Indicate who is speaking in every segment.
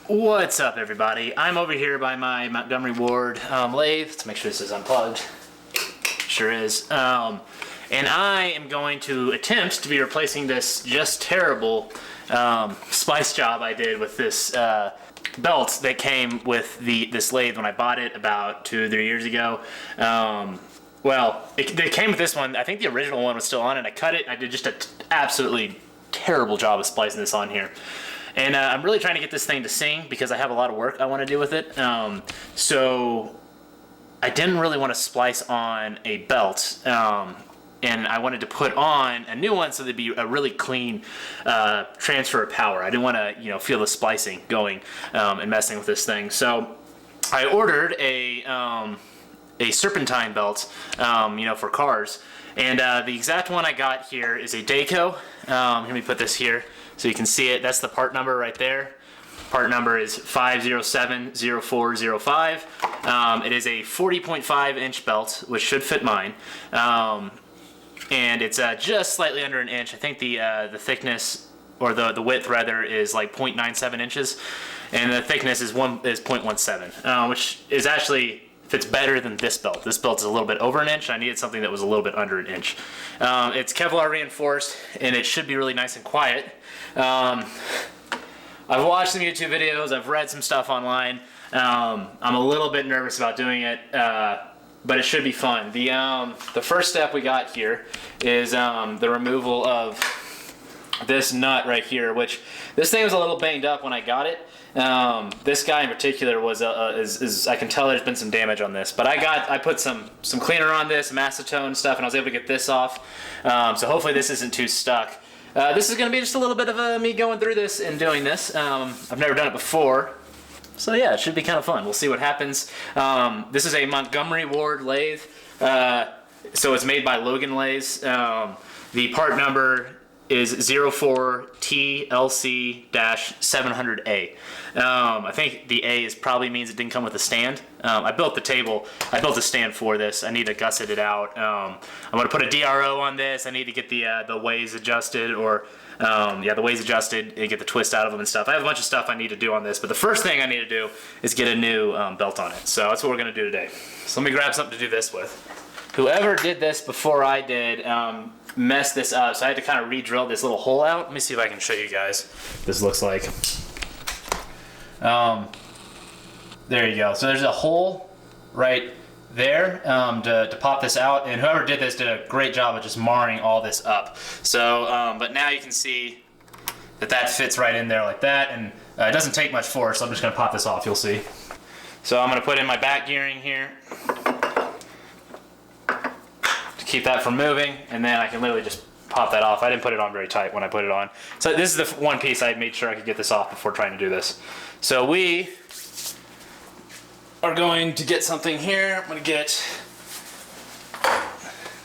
Speaker 1: What's up, everybody? I'm over here by my Montgomery Ward lathe. Let's make sure this is unplugged. Sure is. And I am going to attempt to be replacing this just terrible splice job I did with this belt that came with this lathe when I bought it about 2 or 3 years ago. Well, it came with this one. I think the original one was still on it. I cut it. I did just an absolutely terrible job of splicing this on here. And I'm really trying to get this thing to sing because I have a lot of work I want to do with it. So I didn't really want to splice on a belt. And I wanted to put on a new one so there'd be a really clean transfer of power. I didn't want to, feel the splicing going and messing with this thing. So I ordered a Serpentine belt, for cars. And the exact one I got here is a Dayco. Let me put this here so you can see it. That's the part number right there. Part number is 5070405. It is a 40.5 inch belt, which should fit mine. And it's just slightly under an inch. I think the thickness, or the width rather, is like 0.97 inches, and the thickness is 0.17, which is actually fits better than this belt. This belt is a little bit over an inch. I needed something that was a little bit under an inch. It's Kevlar reinforced, and it should be really nice and quiet. I've watched some YouTube videos. I've read some stuff online. I'm a little bit nervous about doing it. But it should be fun. The first step we got here is the removal of this nut right here, which this thing was a little banged up when I got it. This guy in particular was I can tell there's been some damage on this, but I put some cleaner on this, some acetone stuff, and I was able to get this off. So hopefully this isn't too stuck. This is going to be just a little bit of me going through this and doing this. I've never done it before. So yeah, it should be kind of fun. We'll see what happens. This is a Montgomery Ward lathe. So it's made by Logan Lathes. The part number is 04TLC-700A. I think the A probably means it didn't come with a stand. I built the table. I built a stand for this. I need to gusset it out. I'm going to put a DRO on this. I need to get the ways adjusted, or the ways adjusted, and get the twist out of them and stuff. I have a bunch of stuff I need to do on this, but the first thing I need to do is get a new belt on it. So that's what we're going to do today. So let me grab something to do this with. Whoever did this before I did messed this up, so I had to kind of re-drill this little hole out. Let me see if I can show you guys what this looks like. There you go. So there's a hole right there to pop this out, and whoever did this did a great job of just marring all this up. So, but now you can see that fits right in there like that, and it doesn't take much force, so I'm just going to pop this off, you'll see. So I'm going to put in my back gearing here to keep that from moving, and then I can literally just pop that off. I didn't put it on very tight when I put it on. So this is the one piece I made sure I could get this off before trying to do this. So we are going to get something here. I'm going to get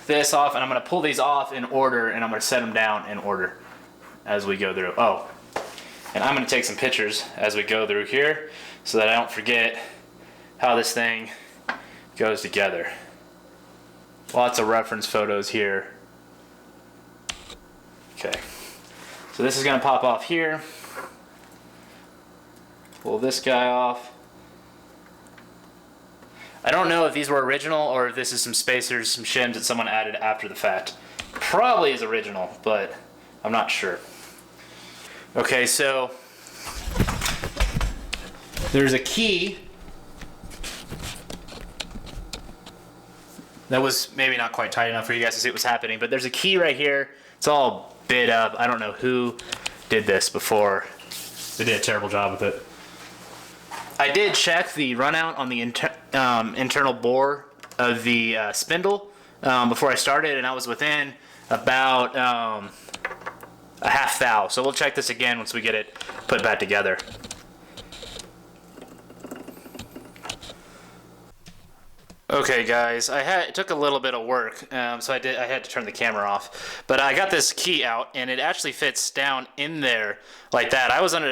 Speaker 1: this off, and I'm going to pull these off in order, and I'm going to set them down in order as we go through. Oh, and I'm going to take some pictures as we go through here so that I don't forget how this thing goes together. Lots of reference photos here. Okay, so this is going to pop off here. Pull this guy off. I don't know if these were original or if this is some spacers, some shims that someone added after the fact. Probably is original, but I'm not sure. Okay, so there's a key that was maybe not quite tight enough for you guys to see what was happening, but there's a key right here. It's all bit up. I don't know who did this before. They did a terrible job with it. I did check the runout on the internal bore of the spindle before I started, and I was within about a half thou. So we'll check this again once we get it put back together. Okay guys, it took a little bit of work, so I had to turn the camera off, but I got this key out, and it actually fits down in there like that.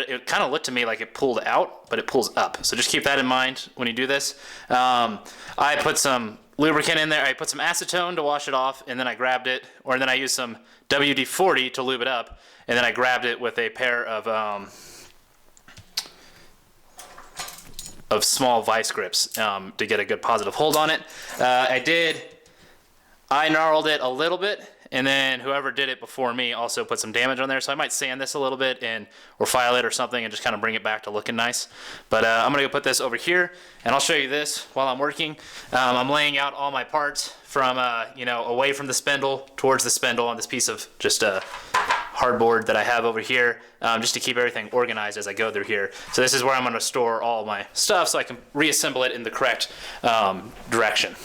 Speaker 1: It kind of looked to me like it pulled out, but it pulls up, so just keep that in mind when you do this. I put some lubricant in there, I put some acetone to wash it off, and then I grabbed it, or then I used some WD-40 to lube it up, and then I grabbed it with a pair of of small vice grips to get a good positive hold on it. I gnarled it a little bit, and then whoever did it before me also put some damage on there, so I might sand this a little bit or file it or something and just kind of bring it back to looking nice. But I'm gonna go put this over here, and I'll show you this while I'm working. I'm laying out all my parts from away from the spindle towards the spindle on this piece of just hardboard that I have over here, just to keep everything organized as I go through here. So this is where I'm gonna store all my stuff so I can reassemble it in the correct direction.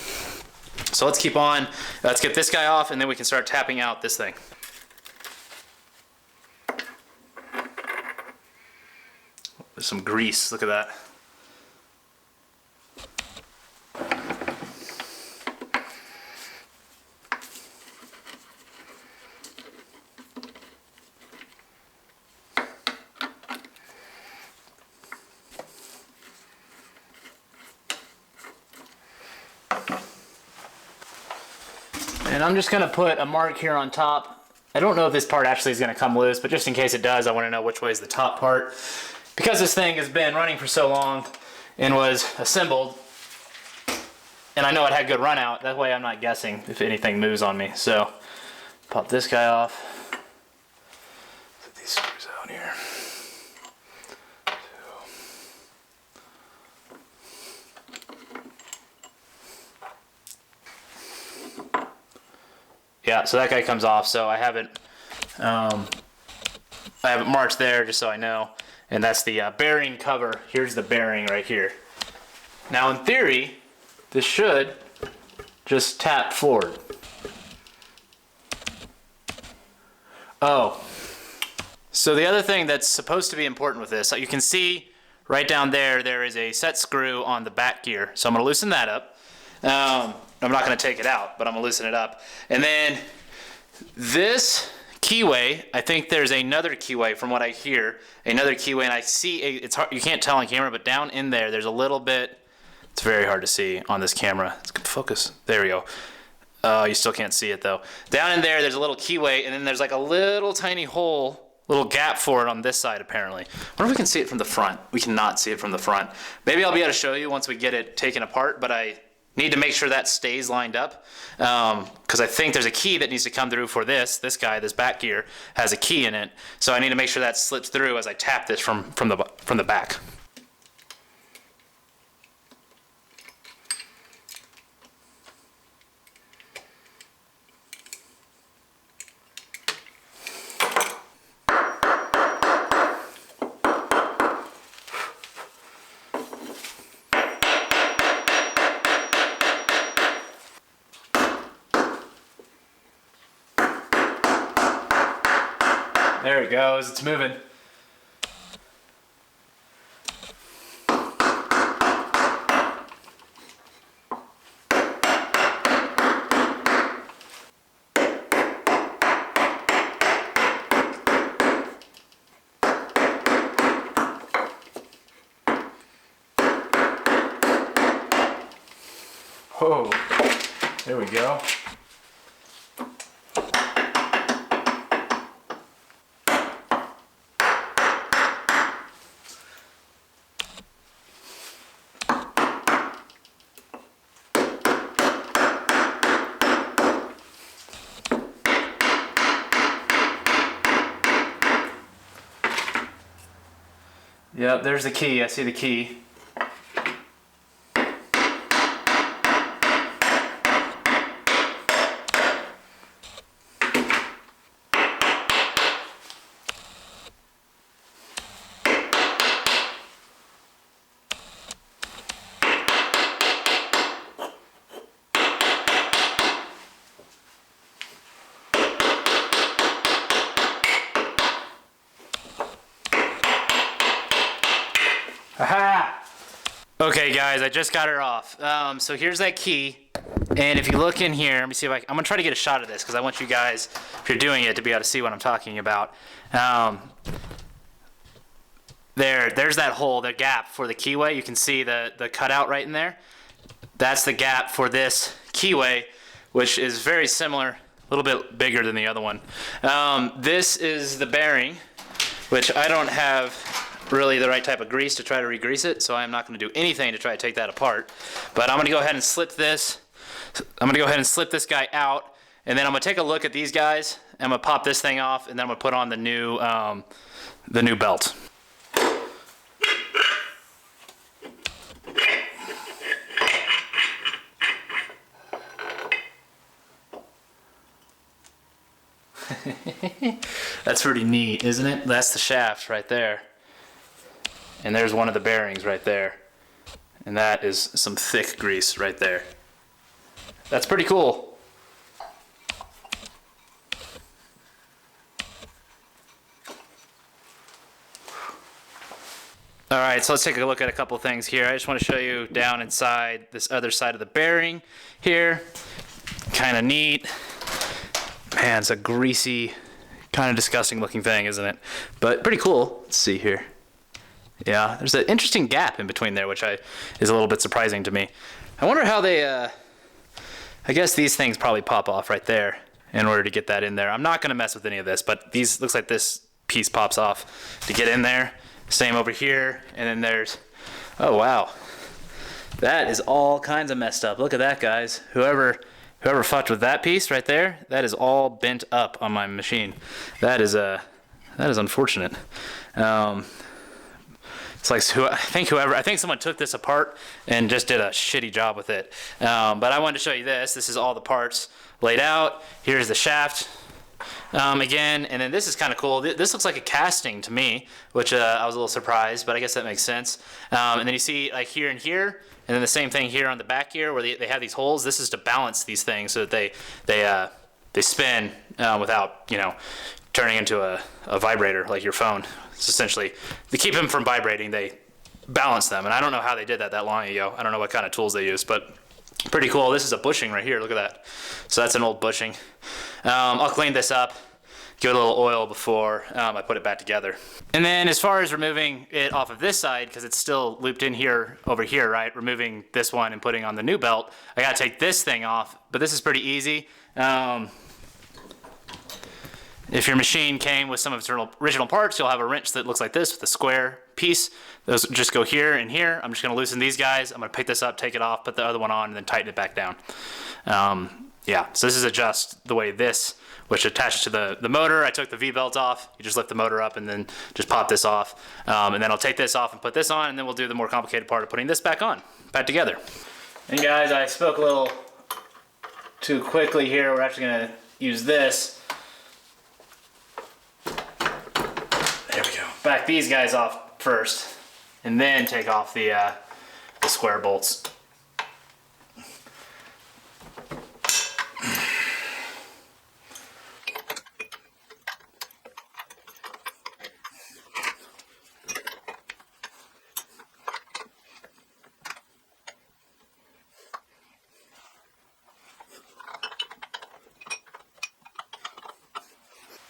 Speaker 1: So let's keep on, let's get this guy off, and then we can start tapping out this thing. There's some grease, look at that. And I'm just gonna put a mark here on top. I don't know if this part actually is gonna come loose, but just in case it does, I wanna know which way is the top part. Because this thing has been running for so long and was assembled, and I know it had good run out, that way I'm not guessing if anything moves on me. So, pop this guy off. Put these screws out here. Yeah, so that guy comes off, so I have it marked there just so I know. And that's the bearing cover. Here's the bearing right here. Now in theory, this should just tap forward. Oh, so the other thing that's supposed to be important with this, you can see right down there, there is a set screw on the back gear. So I'm gonna loosen that up. I'm not going to take it out, but I'm going to loosen it up. And then this keyway, I think there's another keyway from what I hear, another keyway, and I see, it's hard, you can't tell on camera, but down in there, there's a little bit, it's very hard to see on this camera. It's good focus. There we go. You still can't see it though. Down in there, there's a little keyway, and then there's like a little tiny hole, little gap for it on this side apparently. I wonder if we can see it from the front. We cannot see it from the front. Maybe I'll be able to show you once we get it taken apart, but I need to make sure that stays lined up, because I think there's a key that needs to come through for this guy, this back gear has a key in it, so I need to make sure that slips through as I tap this from the back. There it goes, it's moving. Oh, there we go. Yep, there's the key. I see the key. Aha! Okay guys, I just got her off. So here's that key, and if you look in here, let me see if I'm gonna try to get a shot of this because I want you guys, if you're doing it, to be able to see what I'm talking about. There's that hole, the gap for the keyway. You can see the cutout right in there. That's the gap for this keyway, which is very similar, a little bit bigger than the other one. This is the bearing, which I don't have really the right type of grease to try to re-grease it, so I'm not going to do anything to try to take that apart. But I'm going to go ahead and slip this. I'm going to go ahead and slip this guy out, and then I'm going to take a look at these guys. And I'm going to pop this thing off, and then I'm going to put on the new belt. That's pretty neat, isn't it? That's the shaft right there. And there's one of the bearings right there. And that is some thick grease right there. That's pretty cool. Alright, so let's take a look at a couple things here. I just want to show you down inside this other side of the bearing here. Kind of neat. Man, it's a greasy, kind of disgusting looking thing, isn't it? But pretty cool. Let's see here. Yeah, there's an interesting gap in between there, which is a little bit surprising to me. I wonder how they, I guess these things probably pop off right there in order to get that in there. I'm not going to mess with any of this, but these, looks like this piece pops off to get in there. Same over here, and then there's, oh wow. That is all kinds of messed up. Look at that, guys. Whoever fucked with that piece right there, that is all bent up on my machine. That is unfortunate. It's like I think someone took this apart and just did a shitty job with it. But I wanted to show you this. This is all the parts laid out. Here's the shaft again, and then this is kind of cool. This looks like a casting to me, which I was a little surprised, but I guess that makes sense. And then you see like here and here. And then the same thing here on the back here where they have these holes. This is to balance these things so that they spin without, you know, turning into a vibrator like your phone. It's essentially, to keep them from vibrating, they balance them. And I don't know how they did that long ago. I don't know what kind of tools they used, but pretty cool. This is a bushing right here. Look at that. So that's an old bushing. I'll clean this up. Give it a little oil before I put it back together. And then as far as removing it off of this side, because it's still looped in here, over here, right? Removing this one and putting on the new belt, I gotta take this thing off, but this is pretty easy. If your machine came with some of its original parts, you'll have a wrench that looks like this with a square piece. Those just go here and here. I'm just gonna loosen these guys. I'm gonna pick this up, take it off, put the other one on, and then tighten it back down. Yeah, so this is just the way this, which attaches to the motor. I took the V-belt off. You just lift the motor up and then just pop this off. And then I'll take this off and put this on, and then we'll do the more complicated part of putting this back on, back together. And guys, I spoke a little too quickly here. We're actually gonna use this. There we go. Back these guys off first, and then take off the square bolts.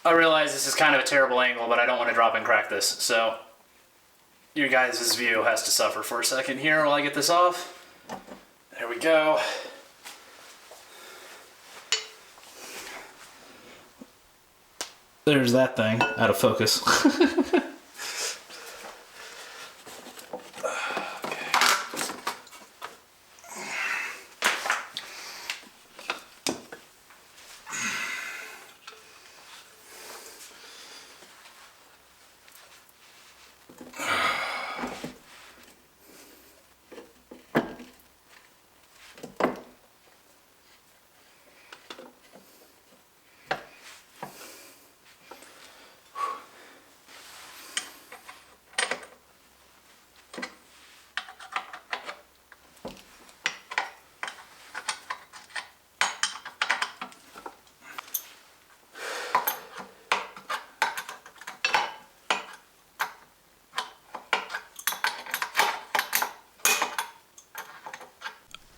Speaker 1: I realize this is kind of a terrible angle, but I don't want to drop and crack this, so your guys' view has to suffer for a second here while I get this off. There we go. There's that thing, out of focus.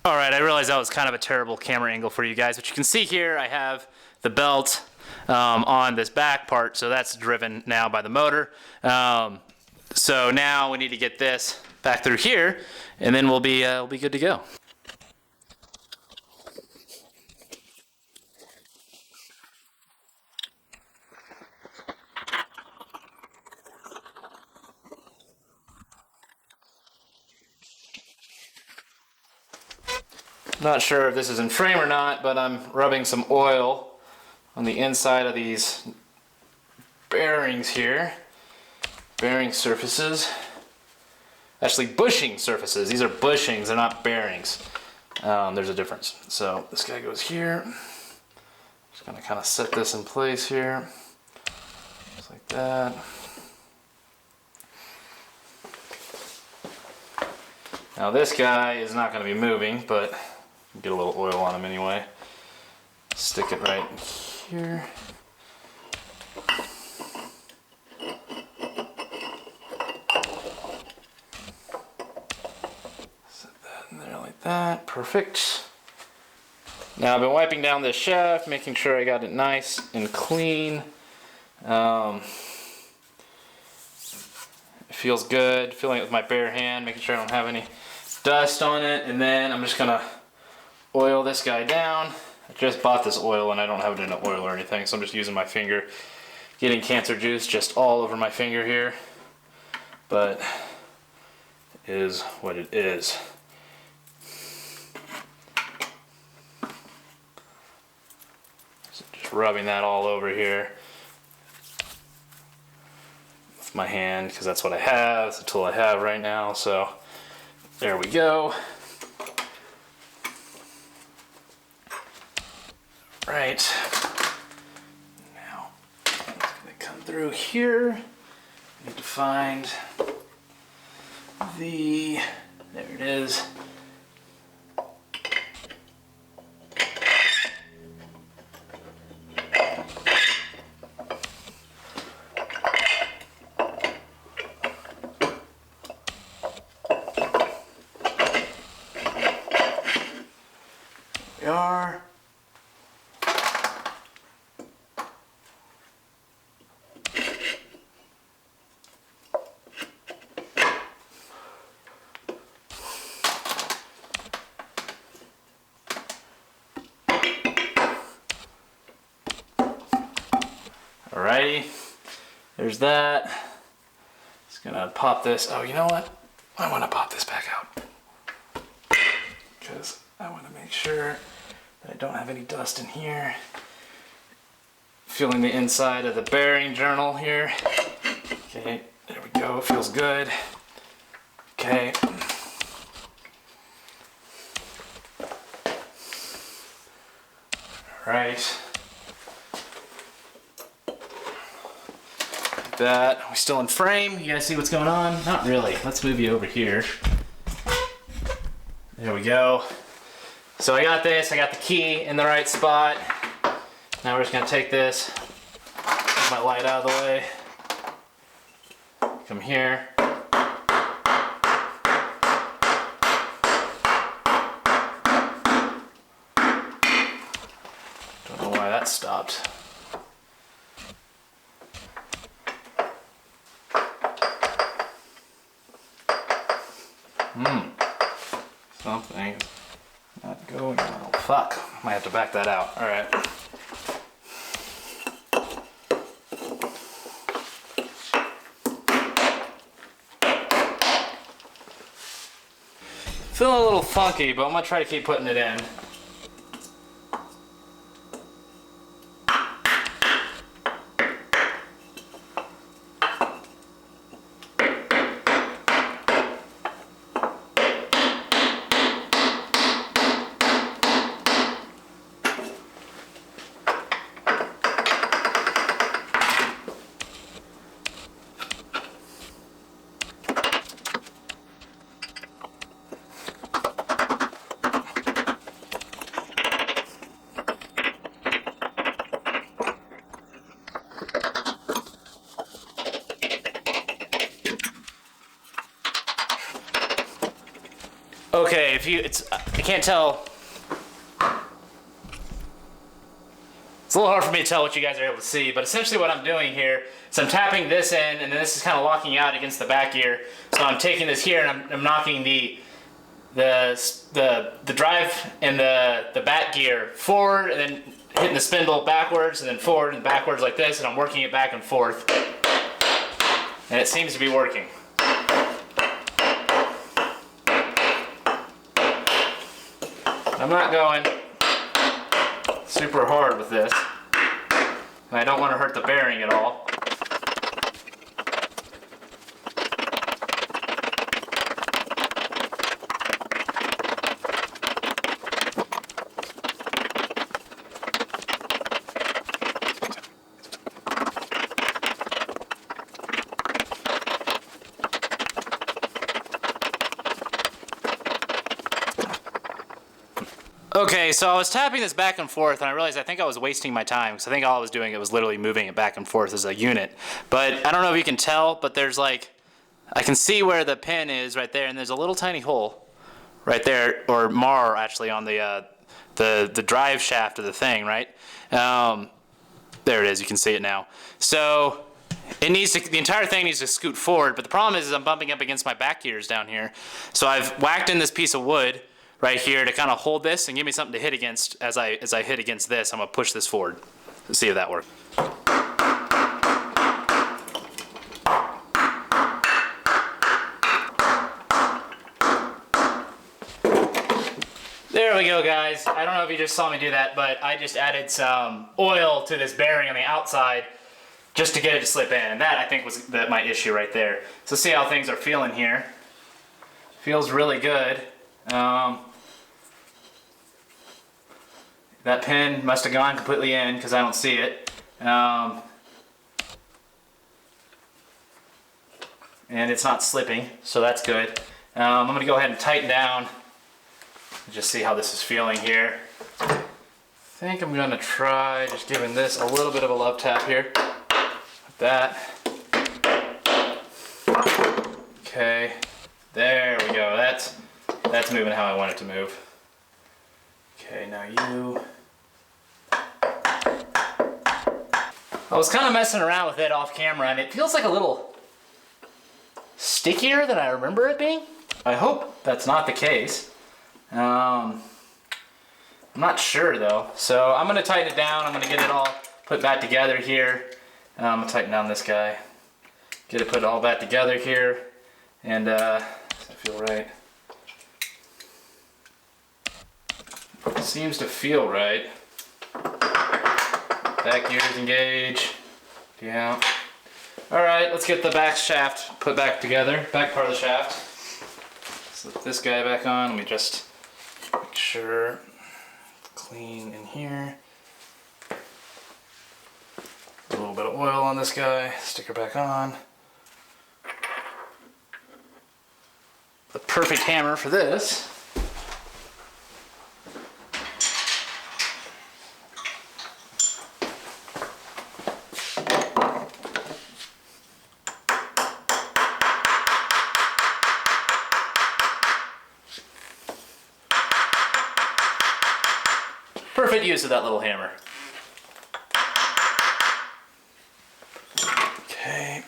Speaker 1: Alright, I realize that was kind of a terrible camera angle for you guys, but you can see here I have the belt on this back part, so that's driven now by the motor. So now we need to get this back through here, and then we'll be good to go. Not sure if this is in frame or not, but I'm rubbing some oil on the inside of these bearings here. Bearing surfaces. Actually, bushing surfaces. These are bushings, they're not bearings. There's a difference. So this guy goes here. Just gonna kind of set this in place here. Just like that. Now this guy is not going to be moving, but get a little oil on him anyway. Stick it right here. Set that in there like that. Perfect. Now I've been wiping down this shaft, making sure I got it nice and clean. It feels good, feeling it with my bare hand, making sure I don't have any dust on it, and then I'm just gonna oil this guy down. I just bought this oil and I don't have it in an oil or anything, so I'm just using my finger, getting cancer juice just all over my finger here, but it is what it is. So just rubbing that all over here with my hand, because that's what I have, it's the tool I have right now, so there we go. Right. Now, I'm just going to come through here. I need to find the, there it is. We are. Alrighty, there's that. Just gonna pop this. Oh, you know what? I want to pop this back out because I want to make sure that I don't have any dust in here. Feeling the inside of the bearing journal here. Okay, there we go. It feels good. Okay. All right. That. Are we still in frame? You guys see what's going on? Not really. Let's move you over here. There we go. So I got this. I got the key in the right spot. Now we're just going to take this. Move my light out of the way. Come here. Don't know why that stopped. Something not going well. Fuck. Might have to back that out. Alright. Feeling a little funky, but I'm gonna try to keep putting it in. Okay, I can't tell. It's a little hard for me to tell what you guys are able to see, but essentially what I'm doing here is I'm tapping this in, and then this is kind of locking out against the back gear. So I'm taking this here and I'm knocking the drive and the back gear forward, and then hitting the spindle backwards, and then forward and backwards like this, and I'm working it back and forth. And it seems to be working. I'm not going super hard with this. And I don't want to hurt the bearing at all. Okay, so I was tapping this back and forth, and I realized I think I was wasting my time, because I think all I was doing, it was literally moving it back and forth as a unit. But I don't know if you can tell, but there's like, I can see where the pin is right there, and there's a little tiny hole right there, or mar actually, on the drive shaft of the thing, right? There it is, you can see it now. So it needs to, the entire thing needs to scoot forward, but the problem is I'm bumping up against my back gears down here. So I've whacked in this piece of wood right here to kind of hold this and give me something to hit against. As I hit against this, I'm gonna push this forward. Let's see if that works. There we go, guys. I don't know if you just saw me do that, but I just added some oil to this bearing on the outside just to get it to slip in, and that I think was my issue right there. So see how things are feeling here. Feels really good. That pin must have gone completely in because I don't see it. And it's not slipping, so that's good. I'm going to go ahead and tighten down and just see how this is feeling here. I think I'm going to try just giving this a little bit of a love tap here. Like that. Okay, there we go. That's moving how I want it to move. Okay, now you... I was kind of messing around with it off camera, and it feels like a little stickier than I remember it being. I hope that's not the case. I'm not sure though. So I'm going to tighten it down. I'm going to get it all put back together here. I'm going to tighten down this guy. Get it put all back together here. And does that feel right? Seems to feel right. Back gears engage. Yeah. Alright, let's get the back shaft put back together. Back part of the shaft. Slip this guy back on. Let me just make sure it's clean in here. A little bit of oil on this guy. Stick her back on. The perfect hammer for this. Perfect use of that little hammer. Okay.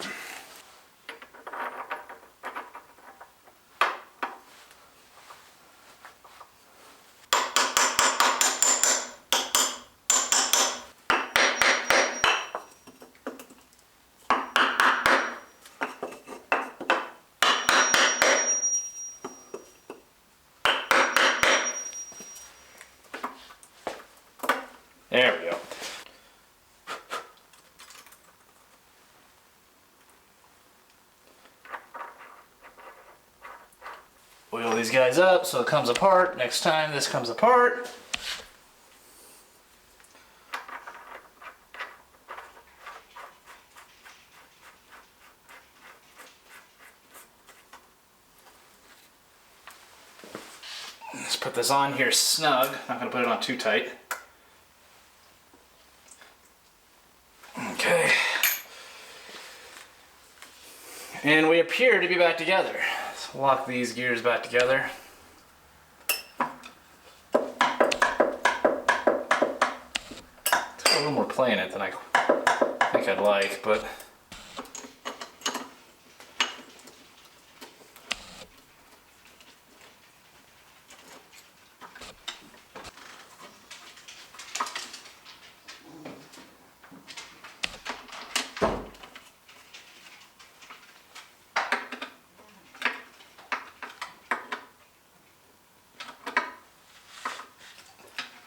Speaker 1: There we go. Oil these guys up so it comes apart. Next time this comes apart. Let's put this on here snug. Not going to put it on too tight. Okay. And we appear to be back together. Let's lock these gears back together. It's got a little more play in it than I think I'd like, but...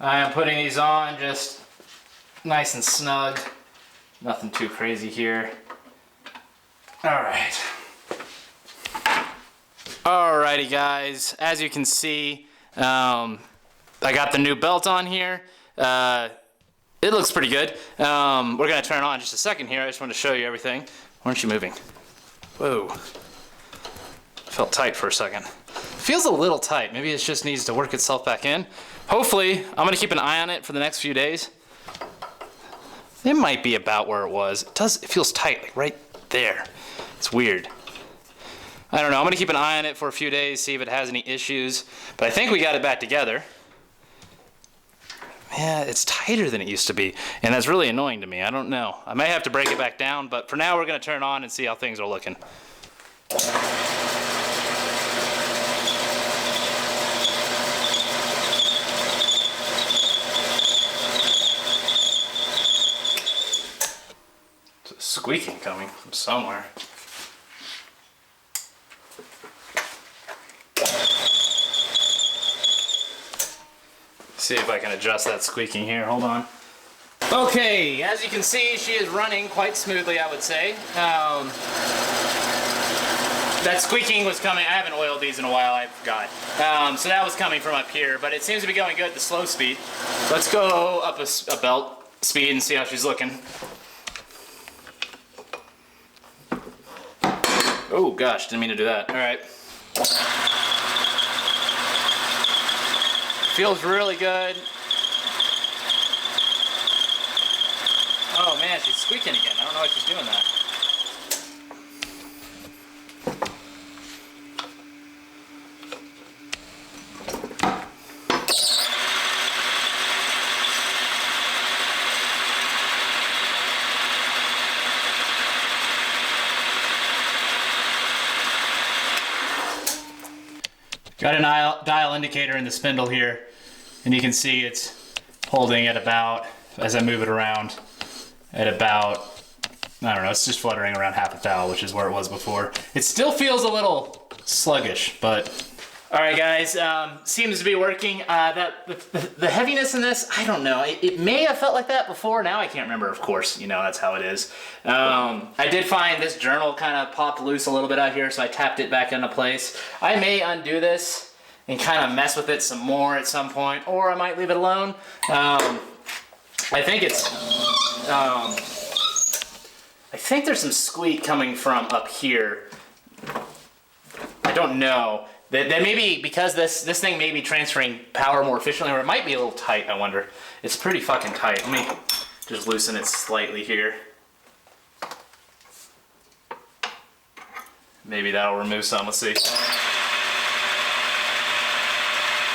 Speaker 1: I am putting these on just nice and snug. Nothing too crazy here. All right. Alrighty guys, as you can see, I got the new belt on here. It looks pretty good. We're gonna turn it on in just a second here. I just wanted to show you everything. Why aren't you moving? Whoa. Felt tight for a second. Feels a little tight. Maybe it just needs to work itself back in. Hopefully, I'm gonna keep an eye on it for the next few days. It might be about where it was. It feels tight, like right there. It's weird. I don't know, I'm gonna keep an eye on it for a few days, see if it has any issues. But I think we got it back together. Yeah, it's tighter than it used to be, and that's really annoying to me. I don't know. I may have to break it back down, but for now we're gonna turn it on and see how things are looking. It's squeaking coming from somewhere. See if I can adjust that squeaking here. Hold on. Okay, as you can see, she is running quite smoothly, I would say. That squeaking was coming. I haven't oiled these in a while, I forgot. So that was coming from up here, but it seems to be going good at the slow speed. Let's go up a belt speed and see how she's looking. Oh gosh, didn't mean to do that. All right. Feels really good. Oh man, she's squeaking again. I don't know why she's doing that. Got an dial indicator in the spindle here, and you can see it's holding at about, as I move it around, at about, I don't know, it's just fluttering around half a thou, which is where it was before. It still feels a little sluggish, but all right guys, seems to be working. The heaviness in this, I don't know. It may have felt like that before. Now I can't remember, of course. You know, that's how it is. I did find this journal kind of popped loose a little bit out here, so I tapped it back into place. I may undo this and kind of mess with it some more at some point, or I might leave it alone. I think it's, I think there's some squeak coming from up here. I don't know. That may be because this thing may be transferring power more efficiently, or it might be a little tight, I wonder. It's pretty fucking tight. Let me just loosen it slightly here. Maybe that'll remove some, let's see.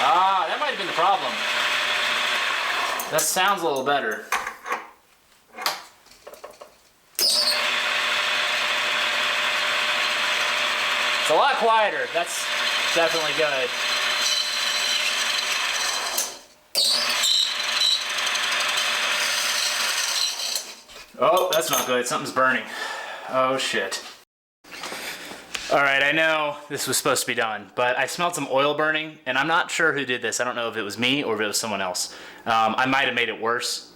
Speaker 1: Ah, that might have been the problem. That sounds a little better. It's a lot quieter. That's definitely good. Oh, that's not good. Something's burning. Oh shit. Alright, I know this was supposed to be done, but I smelled some oil burning, and I'm not sure who did this. I don't know if it was me or if it was someone else. I might have made it worse,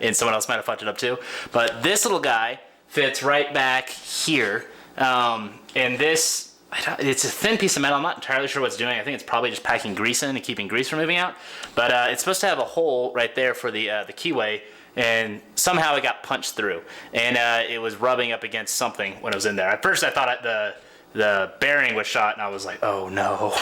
Speaker 1: and someone else might have fucked it up too. But this little guy fits right back here, and this, it's a thin piece of metal. I'm not entirely sure what it's doing. I think it's probably just packing grease in and keeping grease from moving out. But it's supposed to have a hole right there for the keyway, and somehow it got punched through, and it was rubbing up against something when it was in there. At first I thought the bearing was shot, and I was like, oh no.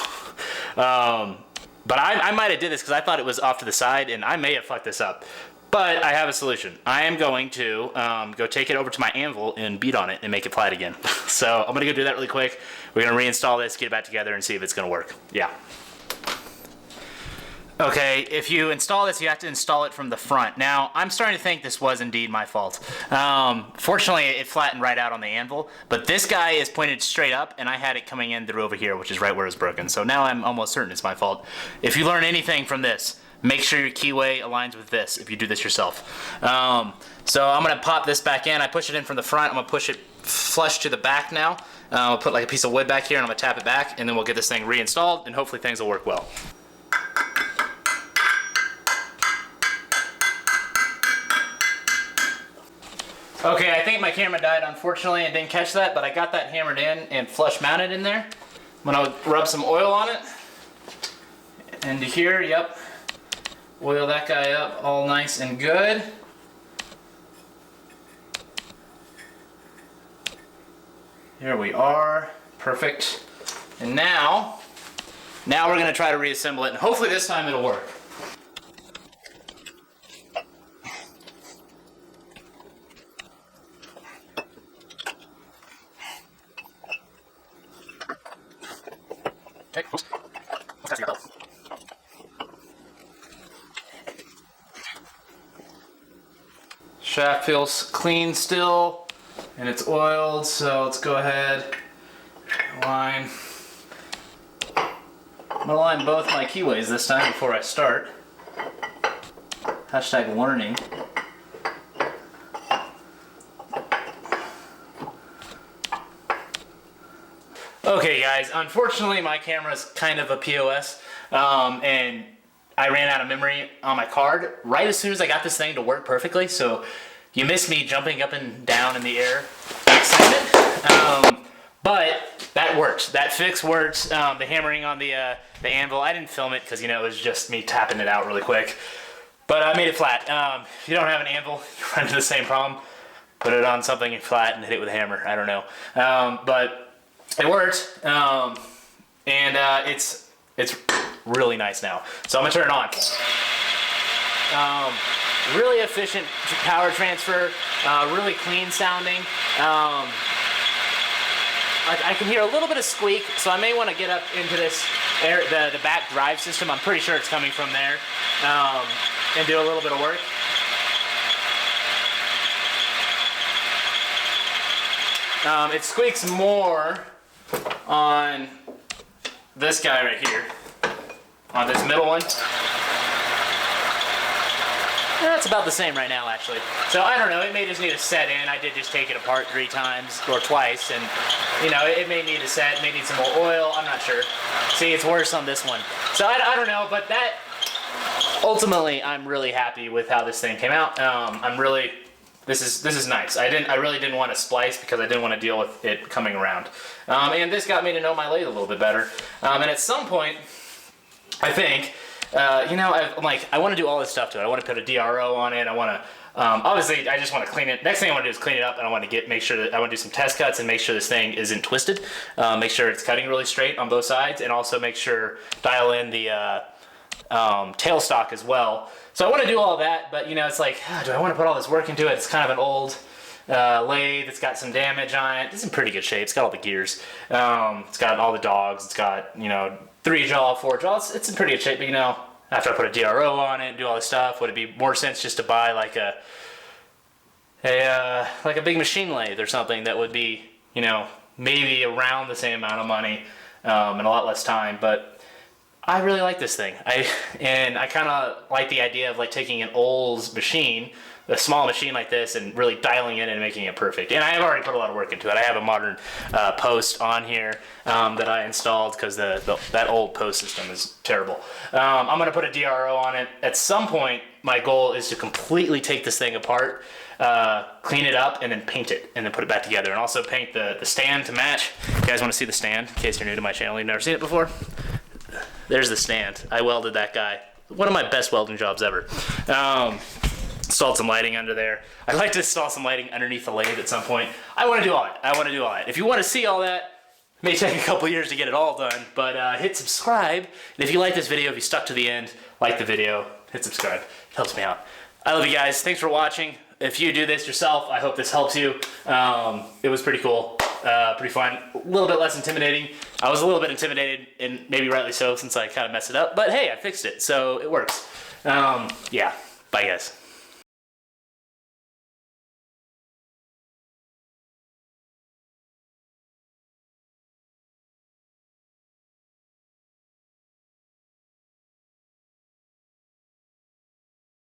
Speaker 1: But I might have did this because I thought it was off to the side, and I may have fucked this up. But I have a solution. I am going to go take it over to my anvil and beat on it and make it flat again. So I'm gonna go do that really quick. We're gonna reinstall this, get it back together, and see if it's gonna work. Yeah. Okay, if you install this, you have to install it from the front. Now, I'm starting to think this was indeed my fault. Fortunately, it flattened right out on the anvil, but this guy is pointed straight up, and I had it coming in through over here, which is right where it's broken. So now I'm almost certain it's my fault. If you learn anything from this, make sure your keyway aligns with this if you do this yourself. So I'm gonna pop this back in. I push it in from the front. I'm gonna push it flush to the back now. I'll put like a piece of wood back here, and I'm gonna tap it back, and then we'll get this thing reinstalled, and hopefully things will work well. Okay, I think my camera died, unfortunately. I didn't catch that, but I got that hammered in and flush mounted in there. I'm gonna rub some oil on it. Into here, yep. Oil that guy up all nice and good. Here we are, perfect. And now we're gonna try to reassemble it, and hopefully this time it'll work. Okay, let's test your belt. Shaft feels clean still, and it's oiled, so let's go ahead, line. I'm gonna line both my keyways this time before I start. Hashtag learning. Okay guys, unfortunately my camera's kind of a POS, and I ran out of memory on my card right as soon as I got this thing to work perfectly, so you missed me jumping up and down in the air excitement, but that worked. That fix worked. The hammering on the anvil, I didn't film it because, you know, it was just me tapping it out really quick, but I made it flat. If you don't have an anvil, you run into the same problem. Put it on something flat and hit it with a hammer. I don't know, but it worked, and it's really nice now. So I'm gonna turn it on. Really efficient power transfer, really clean sounding. I can hear a little bit of squeak, so I may want to get up into this air, the back drive system. I'm pretty sure it's coming from there, and do a little bit of work. It squeaks more on this guy right here, on this middle one. That's about the same right now, actually. So I don't know, it may just need a set in. I did just take it apart 3 times or twice, and you know, it may need a set, may need some more oil, I'm not sure. See, it's worse on this one. So I don't know, but that, ultimately, I'm really happy with how this thing came out. This is nice. I really didn't want to splice because I didn't want to deal with it coming around. And this got me to know my lathe a little bit better. And at some point, I think, you know, I want to do all this stuff to it. I want to put a DRO on it. I want to, obviously, I just want to clean it. Next thing I want to do is clean it up, and I want to make sure that I want to do some test cuts and make sure this thing isn't twisted. Make sure it's cutting really straight on both sides, and also make sure, dial in the tailstock as well. So I want to do all that, but you know, it's like, do I want to put all this work into it? It's kind of an old lathe. It's got some damage on it. It's in pretty good shape. It's got all the gears. It's got all the dogs. It's got, you know, 3 jaw, 4 jaw. It's in pretty good shape, but you know, after I put a DRO on it and do all this stuff, would it be more sense just to buy like a big machine lathe or something that would be, you know, maybe around the same amount of money and a lot less time? But I really like this thing. I kind of like the idea of like taking an old machine, a small machine like this, and really dialing it and making it perfect. And I have already put a lot of work into it. I have a modern post on here that I installed because that old post system is terrible. I'm gonna put a DRO on it. At some point, my goal is to completely take this thing apart, clean it up, and then paint it, and then put it back together. And also paint the stand to match. You guys wanna see the stand? In case you're new to my channel, you've never seen it before. There's the stand. I welded that guy. One of my best welding jobs ever. Installed some lighting under there. I'd like to install some lighting underneath the lathe at some point. I want to do all that. If you want to see all that, it may take a couple years to get it all done, but hit subscribe. And if you like this video, if you stuck to the end, like the video, hit subscribe. It helps me out. I love you guys. Thanks for watching. If you do this yourself, I hope this helps you. It was pretty cool. Pretty fun, a little bit less intimidating. I was a little bit intimidated, and maybe rightly so, since I kind of messed it up, but hey, I fixed it, so it works. Yeah, bye guys.